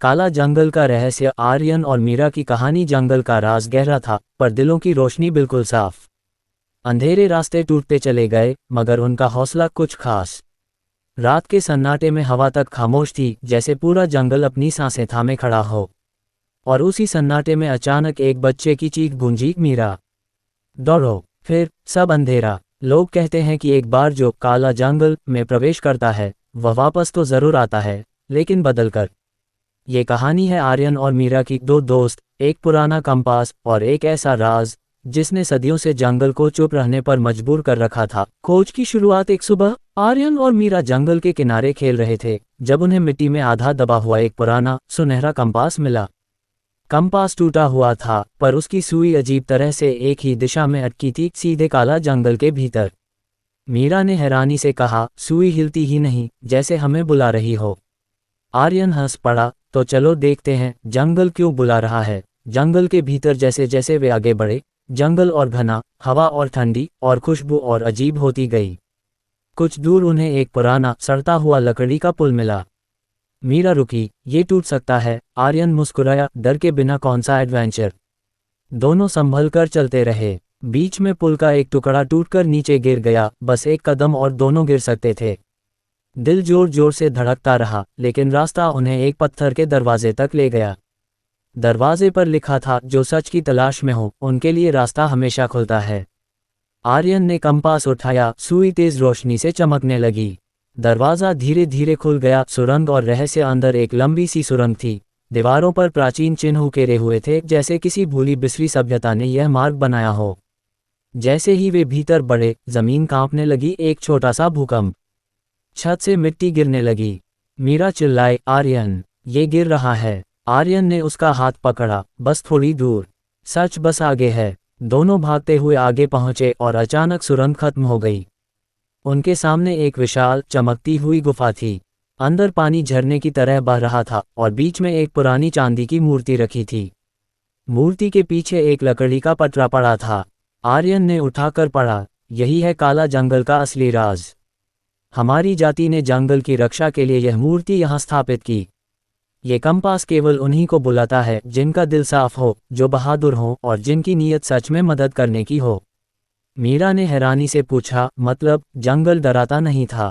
काला जंगल का रहस्य। आर्यन और मीरा की कहानी। जंगल का राज गहरा था, पर दिलों की रोशनी बिल्कुल साफ। अंधेरे रास्ते टूटते चले गए, मगर उनका हौसला कुछ खास। रात के सन्नाटे में हवा तक खामोश थी, जैसे पूरा जंगल अपनी सांसें थामे खड़ा हो। और उसी सन्नाटे में अचानक एक बच्चे की चीख गूंजी, मीरा दौड़ो। फिर सब अंधेरा। लोग कहते हैं कि एक बार जो काला जंगल में प्रवेश करता है, वह वापस तो जरूर आता है, लेकिन बदल कर। ये कहानी है आर्यन और मीरा की, दो दोस्त, एक पुराना कंपास और एक ऐसा राज जिसने सदियों से जंगल को चुप रहने पर मजबूर कर रखा था। खोज की शुरुआत एक सुबह। आर्यन और मीरा जंगल के किनारे खेल रहे थे, जब उन्हें मिट्टी में आधा दबा हुआ एक पुराना सुनहरा कंपास मिला। कंपास टूटा हुआ था, पर उसकी सुई अजीब तरह से एक ही दिशा में अटकी थी, सीधे काला जंगल के भीतर। मीरा ने हैरानी से कहा, सुई हिलती ही नहीं, जैसे हमें बुला रही हो। आर्यन हंस पड़ा, तो चलो देखते हैं, जंगल क्यों बुला रहा है। जंगल के भीतर जैसे जैसे वे आगे बढ़े, जंगल और घना, हवा और ठंडी और खुशबू और अजीब होती गई। कुछ दूर उन्हें एक पुराना सड़ता हुआ लकड़ी का पुल मिला। मीरा रुकी, ये टूट सकता है। आर्यन मुस्कुराया, डर के बिना कौन सा एडवेंचर। दोनों संभल कर चलते रहे। बीच में पुल का एक टुकड़ा टूटकर नीचे गिर गया, बस एक कदम और दोनों गिर सकते थे। दिल जोर जोर से धड़कता रहा, लेकिन रास्ता उन्हें एक पत्थर के दरवाजे तक ले गया। दरवाजे पर लिखा था, जो सच की तलाश में हो, उनके लिए रास्ता हमेशा खुलता है। आर्यन ने कंपास उठाया, सुई तेज रोशनी से चमकने लगी। दरवाज़ा धीरे धीरे खुल गया। सुरंग और रहस्य। अंदर एक लंबी सी सुरंग थी। दीवारों पर प्राचीन चिन्ह उकेरे हुए थे, जैसे किसी भूली बिसरी सभ्यता ने यह मार्ग बनाया हो। जैसे ही वे भीतर बढ़े, जमीन कांपने लगी। एक छोटा सा भूकंप। छत से मिट्टी गिरने लगी। मीरा चिल्लाए, आर्यन, ये गिर रहा है। आर्यन ने उसका हाथ पकड़ा, बस थोड़ी दूर, सच बस आगे है। दोनों भागते हुए आगे पहुंचे और अचानक सुरंग खत्म हो गई। उनके सामने एक विशाल चमकती हुई गुफा थी। अंदर पानी झरने की तरह बह रहा था और बीच में एक पुरानी चांदी की मूर्ति रखी थी। मूर्ति के पीछे एक लकड़ी का पटरा पड़ा था। आर्यन ने उठाकर पढ़ा, यही है काला जंगल का असली राज। हमारी जाति ने जंगल की रक्षा के लिए यह मूर्ति यहाँ स्थापित की। ये कंपास केवल उन्हीं को बुलाता है जिनका दिल साफ हो, जो बहादुर हो और जिनकी नीयत सच में मदद करने की हो। मीरा ने हैरानी से पूछा, मतलब जंगल डराता नहीं था?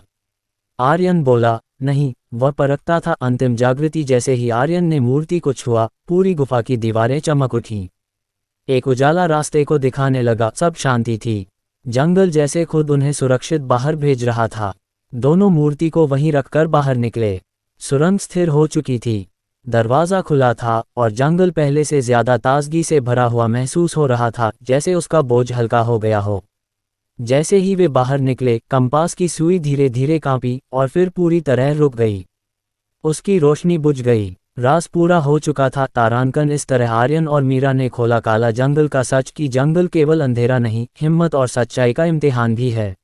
आर्यन बोला, नहीं, वह परखता था। अंतिम जागृति। जैसे ही आर्यन ने मूर्ति को छुआ, पूरी गुफा की दीवारें चमक उठीं। एक उजाला रास्ते को दिखाने लगा। सब शांति थी। जंगल जैसे खुद उन्हें सुरक्षित बाहर भेज रहा था। दोनों मूर्ति को वहीं रखकर बाहर निकले। सुरंग स्थिर हो चुकी थी। दरवाज़ा खुला था और जंगल पहले से ज्यादा ताजगी से भरा हुआ महसूस हो रहा था, जैसे उसका बोझ हल्का हो गया हो। जैसे ही वे बाहर निकले, कंपास की सुई धीरे धीरे कांपी और फिर पूरी तरह रुक गई। उसकी रोशनी बुझ गई। राज पूरा हो चुका था। तारांकन। इस तरह आर्यन और मीरा ने खोला काला जंगल का सच, कि जंगल केवल अंधेरा नहीं, हिम्मत और सच्चाई का इम्तिहान भी है।